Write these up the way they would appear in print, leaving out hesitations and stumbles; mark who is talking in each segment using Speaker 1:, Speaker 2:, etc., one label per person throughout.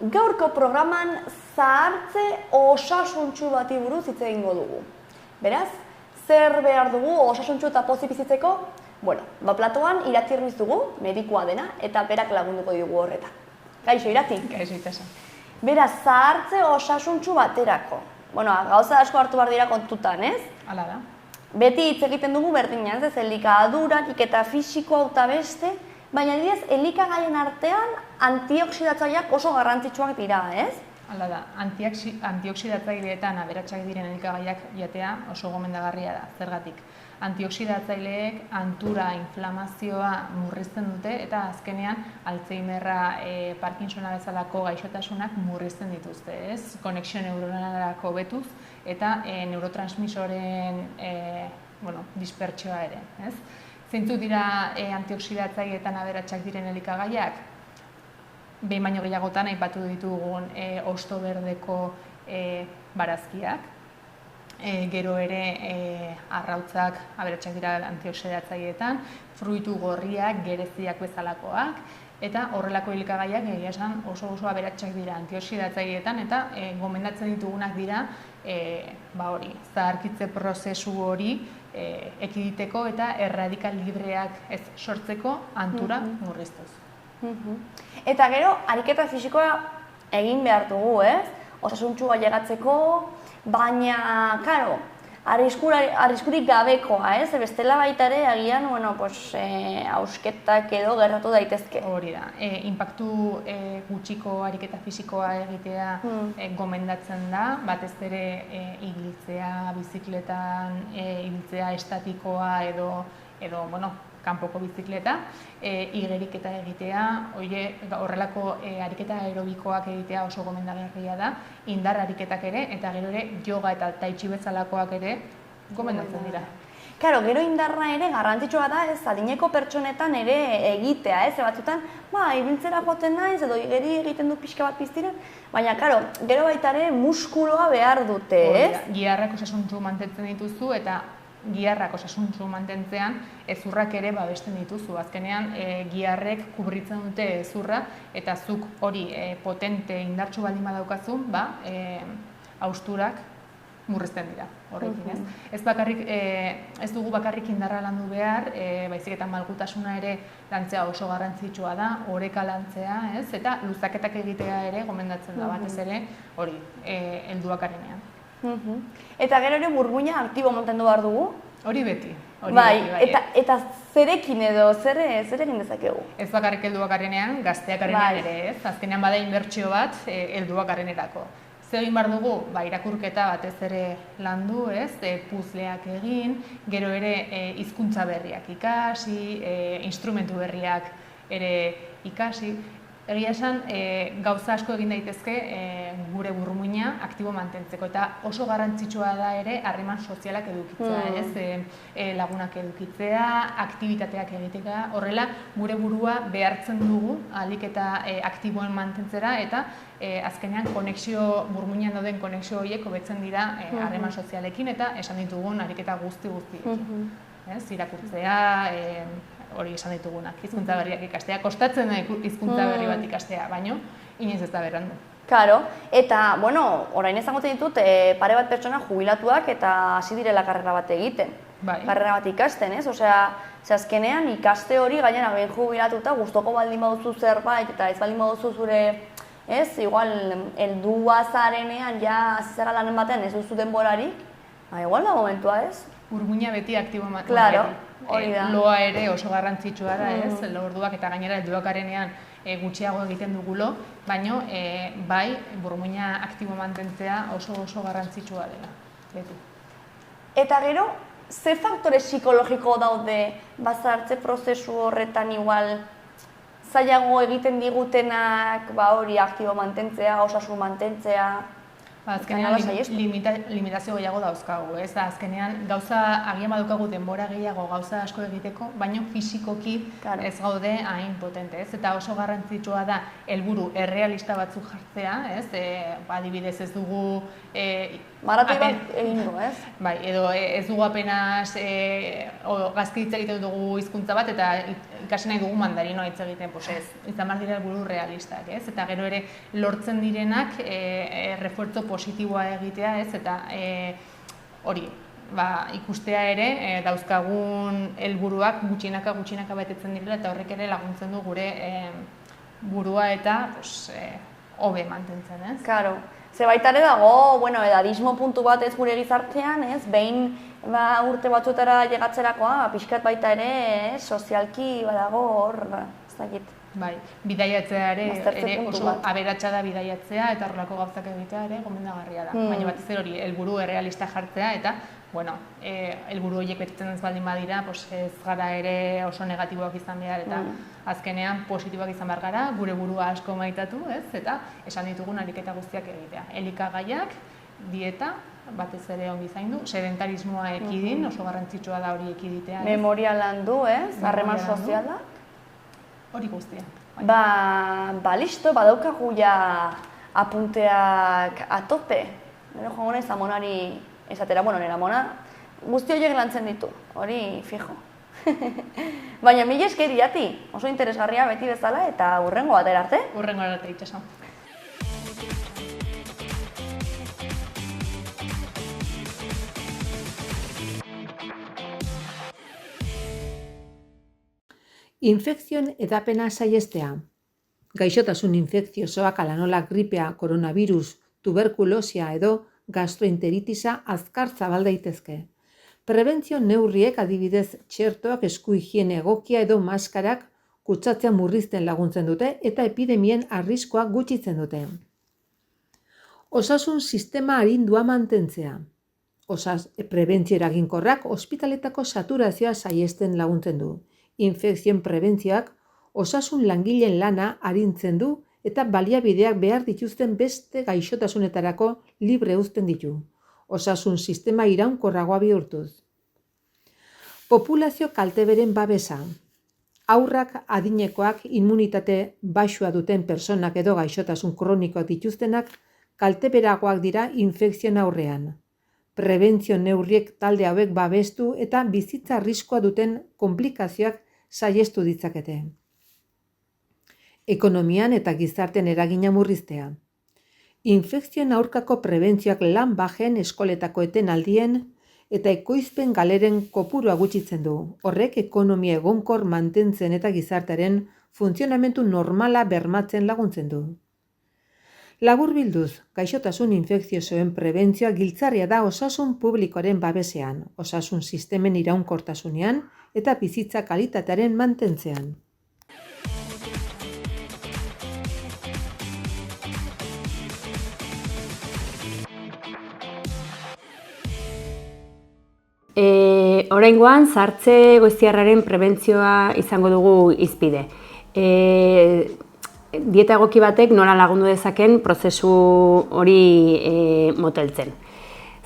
Speaker 1: gaurko programan zahartze osasuntsu bati buruz hitz egingo dugu. Beraz, zer behar dugu osasuntsu eta pozik bizitzeko? Bueno, platoan Irati Ruiz dugu, medikua dena, eta berak lagunduko digu horretan. Kaixo, Irati?
Speaker 2: Kaixo, Itasa.
Speaker 1: Beraz, zahartze osasuntsu baterako. Bueno, gauza asko hartu behar dira kontutan, ez?
Speaker 2: Hala da.
Speaker 1: Beti hitz egiten dugu berdina, ez elikaduratik eta fisikoa eta beste, baina adibidez, elikagaien artean antioxidatzaileak oso garrantzitsuak dira, ez?
Speaker 2: Hala da, antioxidatzaileetan aberatsak diren elikagaiak jatea oso gomendagarria da, zergatik. Antioxidatzaileek antura, inflamazioa murrizten dute eta azkenean Alzheimerra, Parkinsona bezalako gaixotasunak murrizten dituzte, ez? Konexio neuronalerako betuz eta neurotransmisoren dispertsioa ere, ez? Zeintzuk dira antioxidatzaileetan aberatsak diren elikagaiak? Behin baino gehiagotan aipatu ditugun hosto berdeko barazkiak, gero ere arrautzak aberatsak dira antioxidatzaileetan, fruitu gorriak, gereziak bezalakoak, eta horrelako elikagaiak egia esan oso aberatsak dira antioxidatzaileetan eta gomendatzen ditugunak dira zaharkitze prozesu hori ekiditeko eta erradikal libreak ez sortzeko antura murriztuz.
Speaker 1: Eta gero, ariketa fisikoa egin behar dugu, ez? Osasuntsua llegatzeko, baina, karo, arriskurik gabekoa, ez? Bestela baita ere, agian, hausketak edo gertatu daitezke.
Speaker 2: Hori da, inpaktu gutxiko ariketa fisikoa egitea gomendatzen da, batez ere ibiltzea, bizikletan, ibiltzea estatikoa edo kanpoko bizikleta, igeriketa egitea, horrelako ariketa aerobikoak egitea oso gomendagarria da, indar ariketak ere, eta gero ere yoga eta tai chi bezalakoak ere gomendatzen dira.
Speaker 1: Karo, gero indarra ere garrantzitsua da, ez, adineko pertsonetan ere egitea, ez, batzutan, ibiltzera joaten naiz, edo igeri egiten du pixka bat piztiren, baina, karo, gero baita ere muskuloa behar dute, ez?
Speaker 2: Giharrak osasuntsu mantentzen dituzu, eta giharrak osasuntsu mantentzean hezurrak ere babesten dituzu. Azkenean, giharrek kubritzen dute hezurra, eta zuk hori potente indartsu baldin badaukazu, hausturak murrizten dira horrekin, ez? Ez dugu bakarrik indarra landu behar, baizik eta malgutasuna ere lantzea oso garrantzitsua da, oreka lantzea, ez? Eta luzaketak egitea ere gomendatzen da, batez ere hori, helduak garenean.
Speaker 1: Eta gero ere burmuina aktibo mantendu behar dugu?
Speaker 2: Hori beti.
Speaker 1: Eta zerekin edo, zer egin dezakegu?
Speaker 2: Ez bakarrik helduak garenean, gazteak garenean ere, ez? Azkenean bada inbertsio bat helduak garenerako. Zer egin behar dugu? Irakurketa batez ere landu, ez? Puzleak egin, gero ere hizkuntza berriak ikasi, instrumentu berriak ere ikasi. Egia esan, gauza asko egin daitezke gure burmuina aktibo mantentzeko, eta oso garrantzitsua da ere harreman sozialak edukitzea, ez? Lagunak edukitzea, aktibitateak egitea, horrela gure burua behartzen dugu ahalik eta aktiboen mantentzera, eta azkenean burmuinan dauden konexio horiek hobetzen dira harreman sozialekin eta esan ditugun ariketa guztiekin. Irakurtzea, hori esan ditugunak, hizkuntza berriak ikastea, kostatzen da hizkuntza berri bat ikastea, baino inoiz ez da berandu.
Speaker 1: Karo, eta, orain esango ditut, pare bat pertsona jubilatuak eta hasi direla karrera bat egiten. Karrera bat ikasten, ez? Osea, azkenean ikaste hori gainera behin jubilatuta, gustoko baldin baduzu zerbait eta ez baldin baduzu zure, ez? Igual, heldua zarenean, azizara lanen batean ez duzu denborarik, igual da momentua, ez?
Speaker 2: Burmuina beti aktibo mantentzen.
Speaker 1: Claro, hori da.
Speaker 2: Loa ere oso garrantzitsua da, ez? Orduak eta gainera helduak garenean gutxiago egiten dugu lo, baino bai burmuina aktibo mantentzea oso garrantzitsua dela. Beti.
Speaker 1: Eta gero, ze faktore psikologiko daude zahartze prozesu horretan igual zailago egiten digutenak hori aktibo mantentzea, osasun mantentzea?
Speaker 2: Azkenean limitazio gehiago dauzkagu, ez? Azkenean gauza agian badukagu denbora gehiago gauza asko egiteko, baino fisikoki ez gaude hain potente, ez? Eta oso garrantzitsua da helburu errealista batzuk jartzea, ez? Adibidez ez dugu
Speaker 1: maratoi bat egingo, ez?
Speaker 2: Bai, edo ez dugu apenas gazki hitz egiten dugu hizkuntza bat eta ikasi nahi dugu mandarinoa hitz egiten, pues ez, izan behar dira helburu realistak, ez? Eta gero ere lortzen direnak refuerzo positiboa egitea, ez? Eta hori, ikustea ere dauzkagun helburuak gutxinaka betetzen direla eta horrek ere laguntzen du gure burua eta hobe mantentzen, ez?
Speaker 1: Claro. Ze baita ere dago, edadismo puntu bat ez gure gizartean, ez? Behin urte batzuetara llegatzerakoa, pixkat baita ere, sozialki badago hor, ez dakit.
Speaker 2: Bai, bidaiatzea ere oso aberatsa da bidaiatzea eta horrelako gauzak egitea ere gomendagarria da. Baina batez ere hori, helburu errealista jartzea eta, helburu horiek betetzen ez baldin badira, ez gara ere oso negatiboak izan behar eta azkenean positiboak izan behar gara, gure burua asko maitatu, ez? Eta esan ditugun ariketa guztiak egitea. Elikagaiak, dieta, batez ere ongi zaindu, sedentarismoa ekidin, oso garrantzitsua da hori ekiditea.
Speaker 1: Memoria landu, ez? Harreman soziala?
Speaker 2: Hori guztia.
Speaker 1: Listo, badaukagu ja apunteak atope. Nero joango naiz amonari esatera, nire amona guzti horiek lantzen ditu, hori fijo. Baina mila esker Irati, oso interesgarria beti bezala eta hurrengo batera arte.
Speaker 2: Hurrengo arte itxaso.
Speaker 3: Infekzioen edapena saihestea. Gaixotasun infekziosoak ala nola gripea, koronavirus, tuberkulosia edo gastroenteritisa azkar zabal daitezke. Prebentzio neurriek adibidez txertoak, esku higiene egokia edo maskarak kutsatzea murrizten laguntzen dute eta epidemien arriskoa gutxitzen dute. Osasun sistema arindua mantentzea. Prebentzio eraginkorrak ospitaletako saturazioa saihesten laguntzen du. Infekzioen prebentzioak osasun langileen lana arintzen du eta baliabideak behar dituzten beste gaixotasunetarako libre uzten ditu. Osasun sistema iraunkorragoa bihurtuz. Populazio kalteberen babesa. Haurrak, adinekoak, immunitate baxua duten pertsonak edo gaixotasun kronikoak dituztenak kalteberagoak dira infekzioen aurrean. Prebentzio neurriek talde hauek babestu eta bizitza arriskoa duten konplikazioak saihestu ditzakete. Ekonomian eta gizartean eragina murriztea. Infekzioen aurkako prebentzioak lan bajen eskoletako etenaldien eta ekoizpen galeren kopurua gutxitzen du. Horrek ekonomia egonkor mantentzen eta gizartearen funtzionamendu normala bermatzen laguntzen du. Laburbilduz, gaixotasun infekziosoen prebentzioa giltzarria da osasun publikoaren babesean, osasun sistemen iraunkortasunean eta bizitza kalitatearen mantentzean.
Speaker 4: Oraingoan, zahartze goiztiarraren prebentzioa izango dugu hizpide. Dieta egoki batek nola lagundu dezaken prozesu hori moteltzen.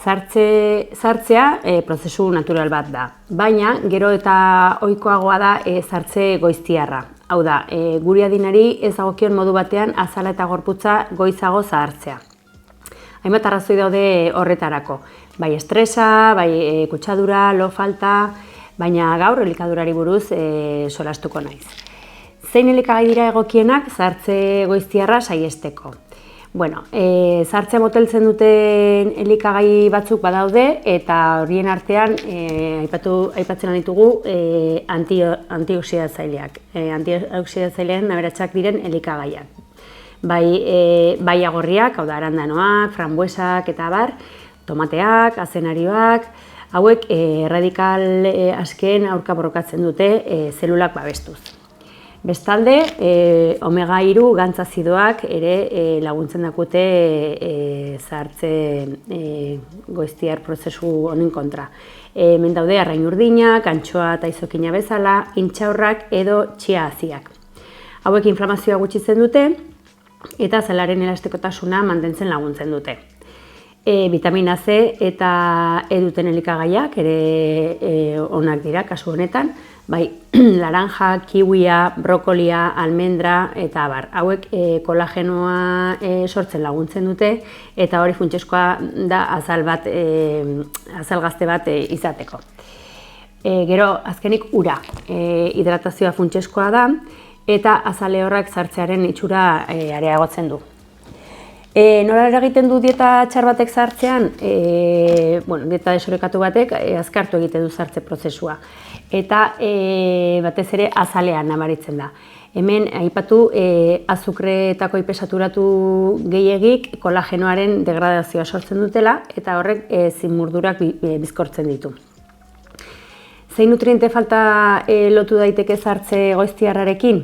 Speaker 4: Zahartzea prozesu natural bat da, baina gero eta ohikoagoa da zahartze goiztiarra. Hau da, gure adinari ez dagokion modu batean azala eta gorputza goizago zahartzea. Hainbat arrazoi daude horretarako. Bai estresa, bai kutsadura, lo falta, baina gaur elikadurari buruz solastuko naiz. Zein elikagai dira egokienak zahartze goiztiarra saihesteko? Zahartzea moteltzen duten elikagai batzuk badaude eta horien artean aipatzen ditugu antioxidatzaileak. Antioxidatzailean aberatsak diren elikagaiak. Bai agorriak, hau da arandanoak, frambuesak eta abar, tomateak, azenarioak, hauek erradikal askeen aurka borrokatzen dute zelulak babestuz. Bestalde, omega-3 gantzazidoak ere laguntzen dakute zahartze goiztiar prozesu honen kontra. Hemen daude arrain urdinak, antxoa eta izokina bezala, intxaurrak edo txia haziak. Hauek inflamazioa gutxitzen dute eta zelaren elastekotasuna mantentzen laguntzen dute. Vitamina C eta E duten elikagaiak ere onak dira kasu honetan, bai laranja, kiwia, brokolia, almendra eta abar. Hauek kolagenoa sortzen laguntzen dute eta hori funtsezkoa da azal gazte bat izateko. Gero azkenik ura, hidratazioa funtsezkoa da eta azal lehorrak sartzearen itxura areagotzen du. Nola eragiten du dieta txar batek sartzean? Dieta desorekatu batek azkartu egiten du sartze prozesua. Eta batez ere azalean nabaritzen da. Hemen aipatu azukreetako hipesaturatu gehiegik kolagenoaren degradazioa sortzen dutela eta horrek zimurdurak bizkortzen ditu. Zein nutriente falta lotu daiteke sartze goiztiarrarekin?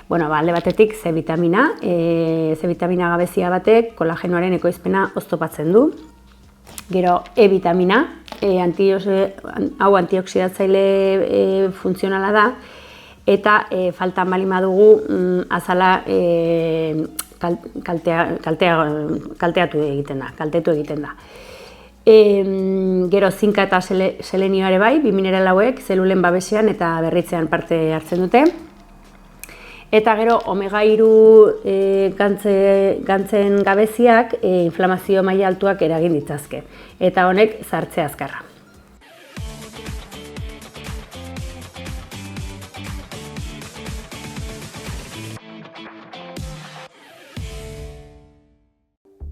Speaker 4: Alde batetik C vitamina. C vitamina gabezia batek kolagenoaren ekoizpena oztopatzen du. Gero E vitamina, hau antioxidatzaile funtzionala da eta faltan baldin badugu azala kaltetu egiten da. Gero zinka eta selenioa ere bai, bi mineral hauek zelulen babesean eta berritzean parte hartzen dute. Eta gero omega-3 gantzen gabeziak inflamazio maila altuak eragin ditzazke. Eta honek sartze azkarra.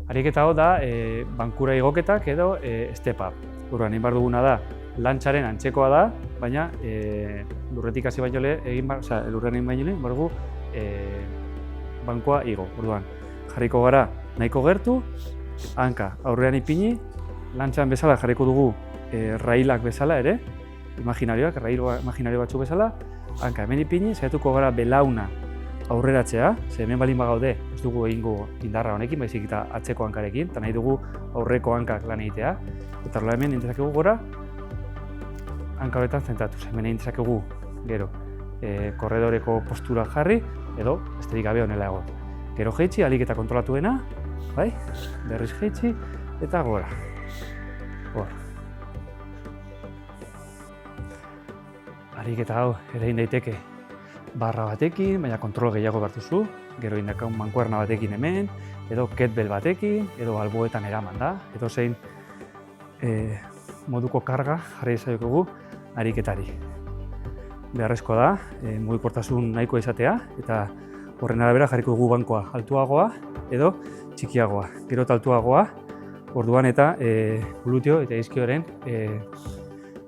Speaker 5: Ariketa hau da bankura igoketak edo step up. Orduan, egin behar duguna da, lantxaren antzekoa da, baina lurretik hasi baino lurrean egin baino behar dugu bankua igo. Orduan, jarriko gara nahiko gertu, hanka aurrean ipini, lantxan bezala jarriko dugu railak bezala ere, imaginarioak, rail imaginario batzuk bezala, hanka hemen ipini, saiatuko gara belauna aurreratzea, ze hemen baldin bagaude, ez dugu egingo indarra honekin, baizik eta atzeko hankarekin, eta nahi dugu aurreko hankak lan egitea. Eta horrela hemen egin gora, hanka horretan zentratu. Hemen egin dezakegu gero korredoreko postura jarri, edo besterik gabe honela egon. Gero jeitsi, ahalik eta kontrolatuena, bai? Berriz jeitsi, eta gora. Hor. Ahalik eta hau ere egin daiteke barra batekin, baina kontrol gehiago behar gero indakaun mankuerna batekin hemen, edo kettlebell batekin, edo alboetan eraman da, edo zein moduko karga jarri zaiokugu ariketari. Beharrezkoa da, mugikortasun nahikoa izatea, eta horren arabera jarriko dugu bankoa altuagoa edo txikiagoa. Gero eta altuagoa, orduan eta gluteo eta iskioaren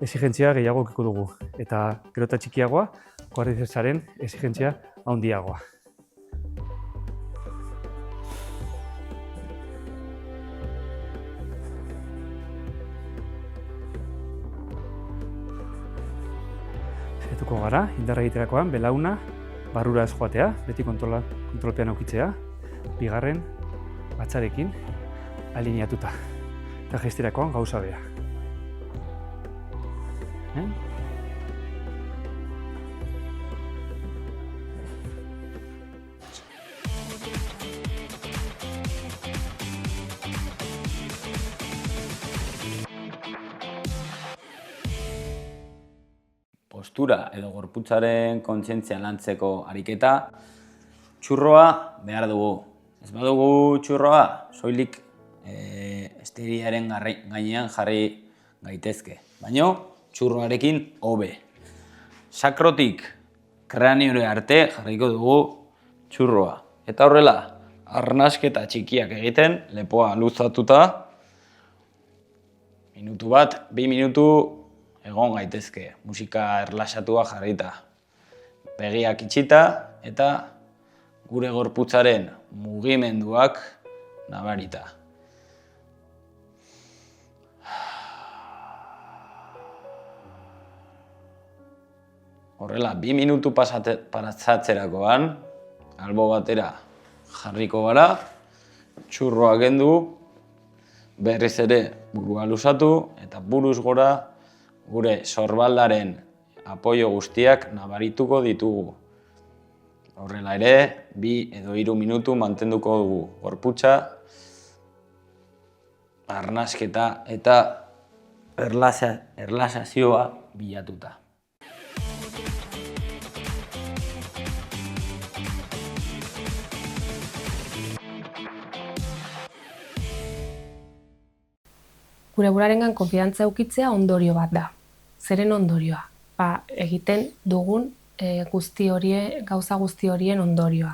Speaker 5: exigentzia gehiago ekiko dugu. Eta gero eta txikiagoa, kuadrizepsaren exigentzia handiagoa. Saiatuko gara, indarra egiterakoan, belauna barrura ez joatea, beti kontrolpean aukitzea, bigarren batzarekin alineatuta. Eta jaisterakoan gauza bera.
Speaker 6: Postura edo gorputzaren kontzientzia lantzeko ariketa, txurroa behar dugu. Ez badugu txurroa, soilik esteriaren gainean jarri gaitezke. Baina txurroarekin hobe. Sakrotik kraniore arte jarriko dugu txurroa. Eta horrela, arnasketa txikiak egiten, lepoa luzatuta, minutu bat, 2 minutu egon gaitezke, musika erlaxatua jarrita. Begiak itxita eta gure gorputzaren mugimenduak nabarita. Horrela, 2 minutu pasatzerakoan, albo batera jarriko gara, txurroa kendu, berriz ere burua luzatu eta buruz gora gure sorbaldaren apoio guztiak nabarituko ditugu. Horrela ere, 2 edo 3 minutu mantenduko dugu gorputza arnasketa eta erlazazioa bilatuta.
Speaker 7: Gure buruarengan konfidantza edukitzea ondorio bat da. Zeren ondorioa? Egiten dugun gauza guzti horien ondorioa.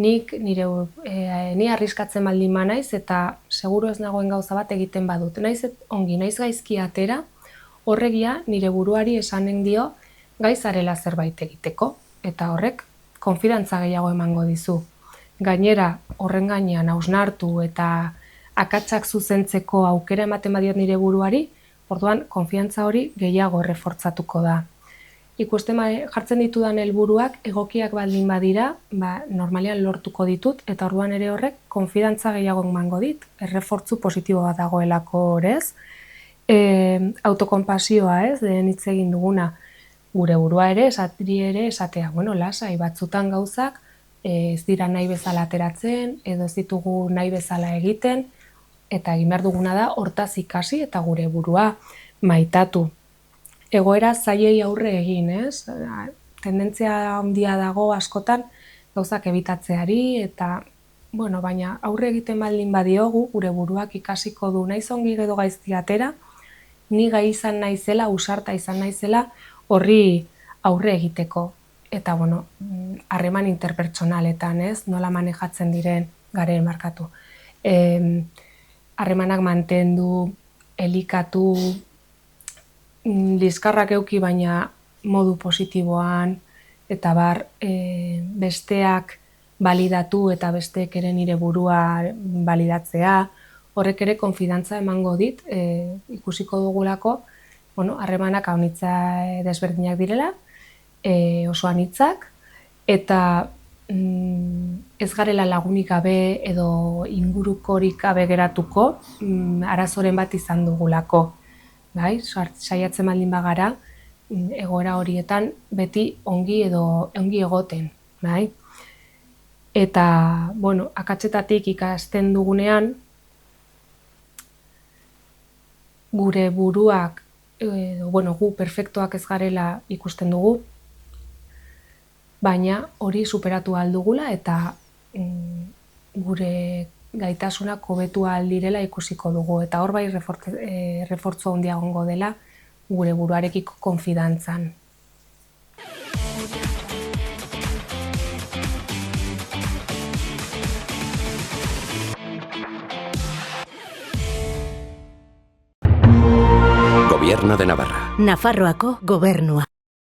Speaker 7: Ni arriskatzen baldin banaiz eta seguru ez nagoen gauza bat egiten badut. Naiz ongi, naiz gaizki atera, horregia nire buruari esanen dio gaizarela zerbait egiteko. Eta horrek konfidantza gehiago emango dizu. Gainera, horren gainean hausnartu eta akatsak zuzentzeko aukera ematen badiot nire buruari, orduan konfiantza hori gehiago errefortzatuko da. Ikusten jartzen ditudan helburuak egokiak baldin badira, normalean lortuko ditut, eta orduan ere horrek konfidantza gehiago emango dit, errefortzu positibo bat dagoelako horrez. Autokonpasioa, lehen hitz egin duguna, gure burua ere, esatea, lasai, batzutan gauzak ez dira nahi bezala ateratzen, edo ez ditugu nahi bezala egiten, eta egin behar duguna da hortaz ikasi eta gure burua maitatu. Egoera zailei aurre egin, tendentzia handia dago askotan gauzak ebitatzeari, eta, baina aurre egiten baldin badiogu, gure buruak ikasiko du naiz ongi edo gaizki atera, ni gai izan naizela, ausarta izan naizela, horri aurre egiteko. Eta, harreman interpertsonaletan, nola manejatzen diren garen markatu. Harremanak mantendu, elikatu, liskarrak eduki baina modu positiboan, eta besteak balidatu eta besteek ere nire burua balidatzea, horrek ere konfidantza emango dit, ikusiko dugulako, harremanak haunitza desberdinak direla, oso anitzak, eta ez garela lagunik gabe edo ingurukorik gabe geratuko arazoren bat izan dugulako. Saiatzen baldin bagara, egoera horietan beti ongi egoten. Eta, akatsetatik ikasten dugunean, gure buruak, gu perfektuak ez garela ikusten dugu, baina hori superatu ahal dugula eta gure gaitasunak hobetu ahal direla ikusiko dugu. Eta hor bai refortzu handia egongo dela gure buruarekiko konfidantzan.
Speaker 8: Gobierno de Navarra.
Speaker 9: Nafarroako gobernua.